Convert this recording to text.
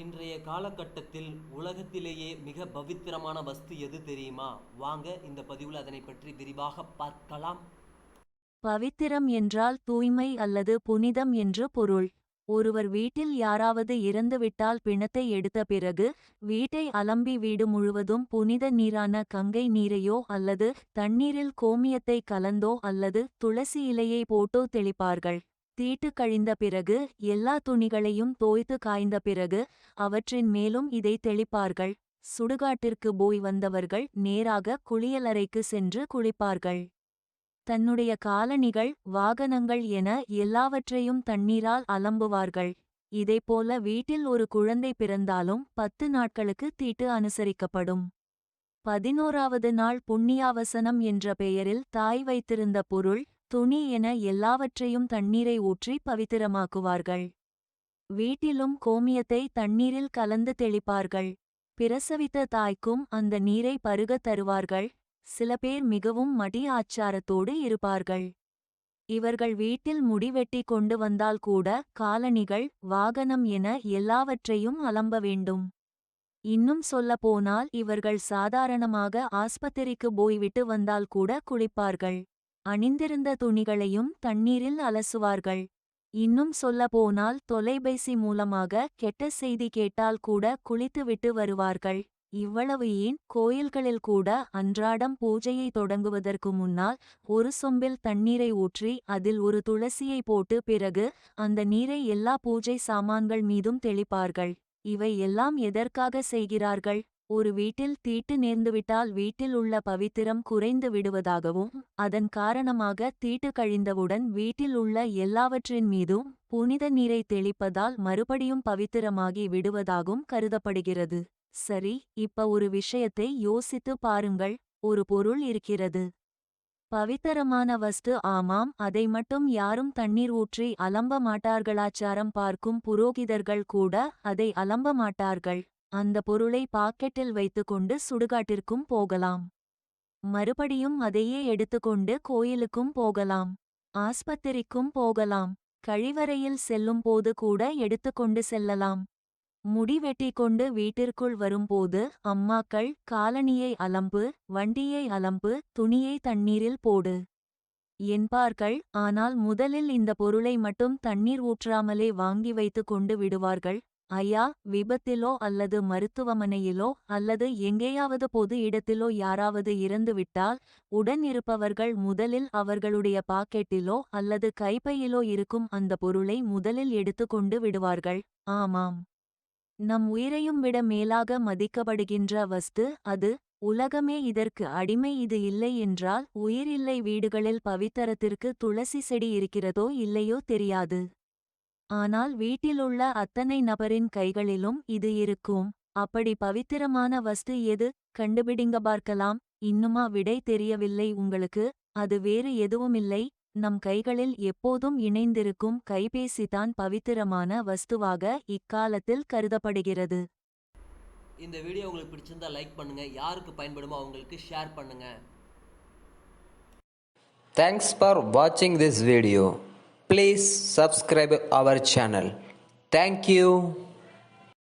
இன்றைய காலகட்டத்தில் உலகத்திலேயே மிக பவித்திரமான வஸ்து எது தெரியுமா? வாங்க இந்த பதிவில் அதனை பற்றி விரிவாக பார்க்கலாம். பவித்திரம் என்றால் தூய்மை அல்லது புனிதம் என்று பொருள். ஒருவர் வீட்டில் யாராவது இறந்துவிட்டால் பிணத்தை எடுத்த பிறகு வீட்டை அலம்பி வீடு முழுவதும் புனித நீரான கங்கை நீரையோ அல்லது தண்ணீரில் கோமியத்தை கலந்தோ அல்லது துளசி இலையை போட்டோ தெளிப்பார்கள். தீட்டு கழிந்த பிறகு எல்லா துணிகளையும் தோய்த்து காய்ந்த பிறகு அவற்றின் மேலும் இதை தெளிப்பார்கள். சுடுகாட்டிற்கு போய் வந்தவர்கள் நேராக குளியலறைக்கு சென்று குளிப்பார்கள். தன்னுடைய காலணிகள் வாகனங்கள் என எல்லாவற்றையும் தண்ணீரால் அலம்புவார்கள். இதைப்போல வீட்டில் ஒரு குழந்தை பிறந்தாலும் 10 நாட்களுக்கு தீட்டு அனுசரிக்கப்படும். 11வது நாள் புண்ணியாவசனம் என்ற பெயரில் தாய் வைத்திருந்த பொருள் துணி என எல்லாவற்றையும் தண்ணீரை ஊற்றி பவித்திரமாக்குவார்கள். வீட்டிலும் கோமியத்தை தண்ணீரில் கலந்து தெளிப்பார்கள். பிரசவித்த தாய்க்கும் அந்த நீரை பருகத் தருவார்கள். சில பேர் மிகவும் மடி ஆச்சாரத்தோடு இருப்பார்கள். இவர்கள் வீட்டில் முடிவெட்டி கொண்டு வந்தால் கூட காலணிகள் வாகனம் என எல்லாவற்றையும் அலம்ப வேண்டும். இன்னும் சொல்லப்போனால் இவர்கள் சாதாரணமாக ஆஸ்பத்திரிக்கு போய்விட்டு வந்தால் கூட குளிப்பார்கள். அணிந்திருந்த துணிகளையும் தண்ணீரில் அலசுவார்கள். இன்னும் சொல்லப்போனால் தொலைபேசி மூலமாக கெட்ட செய்தி கேட்டால் கூட குளித்துவிட்டு வருவார்கள். இவ்வளவு ஏன், கோயில்களில் கூட அன்றாடம் பூஜையை தொடங்குவதற்கு முன்னால் ஒரு சொம்பில் தண்ணீரை ஊற்றி அதில் ஒரு துளசியை போட்டு பிறகு அந்த நீரை எல்லா பூஜை சாமான்கள் மீதும் தெளிப்பார்கள். இவை எல்லாம் எதற்காக செய்கிறார்கள்? ஒரு வீட்டில் தீட்டு நேர்ந்துவிட்டால் வீட்டில் உள்ள பவித்திரம் குறைந்து விடுவதாகவும் அதன் காரணமாக தீட்டு கழிந்தவுடன் வீட்டில் உள்ள எல்லாவற்றின் மீதும் புனித நீரை தெளிப்பதால் மறுபடியும் பவித்திரமாகி விடுவதாகவும் கருதப்படுகிறது. சரி, இப்ப ஒரு விஷயத்தை யோசித்து பாருங்கள். ஒரு பொருள் இருக்கிறது, பவித்திரமான வஸ்து. ஆமாம், அதை மட்டும் யாரும் தண்ணீர் ஊற்றி அலம்ப மாட்டார்களாச்சாரம் பார்க்கும் புரோகிதர்கள் கூட அதை அலம்ப மாட்டார்கள். அந்த பொருளை பாக்கெட்டில் வைத்துக்கொண்டு சுடுகாட்டிற்கும் போகலாம். மறுபடியும் அதையே எடுத்துக்கொண்டு கோயிலுக்கும் போகலாம், ஆஸ்பத்திரிக்கும் போகலாம். கழிவறையில் செல்லும் போது கூட எடுத்துக்கொண்டு செல்லலாம். முடி வெட்டிக்கொண்டு வீட்டிற்குள் வரும்போது அம்மாக்கள் காலணியை அலம்பு, வண்டியை அலம்பு, துணியை தண்ணீரில் போடு என்பார்கள். ஆனால் முதலில் இந்த பொருளை மட்டும் தண்ணீர் ஊற்றாமலே வாங்கி வைத்து கொண்டு விடுவார்கள். ஐயா, விபத்திலோ அல்லது மருத்துவமனையிலோ அல்லது எங்கேயாவது பொது இடத்திலோ யாராவது இறந்துவிட்டால் உடன் இருப்பவர்கள் முதலில் அவர்களுடைய பாக்கெட்டிலோ அல்லது கைப்பையிலோ இருக்கும் அந்த பொருளை முதலில் எடுத்துக்கொண்டு விடுவார்கள். ஆமாம், நம் உயிரையும் விட மேலாக மதிக்கப்படுகின்ற வஸ்து அது. உலகமே இதற்கு அடிமை. இது இல்லை என்றால் உயிரில்லை. வீடுகளில் பவித்தரத்திற்கு துளசி செடி இருக்கிறதோ இல்லையோ தெரியாது. ஆனால் வீட்டிலுள்ள அத்தனை நபரின் கைகளிலும் இது இருக்கும். அப்படி பவித்திரமான வஸ்து எது? கண்டுபிடிங்க பார்க்கலாம். இன்னுமா விடை தெரியவில்லை உங்களுக்கு? அது வேறு எதுவுமில்லை, நம் கைகளில் எப்போதும் இணைந்திருக்கும் கைபேசிதான் பவித்திரமான வஸ்துவாக இக்காலத்தில் கருதப்படுகிறது. இந்த வீடியோ உங்களுக்கு பிடிச்சிருந்தா லைக் பண்ணுங்க, யாருக்கு பயன்படுமோ அவங்களுக்கு ஷேர் பண்ணுங்க. Thanks for watching this video. Please subscribe our channel. Thank you.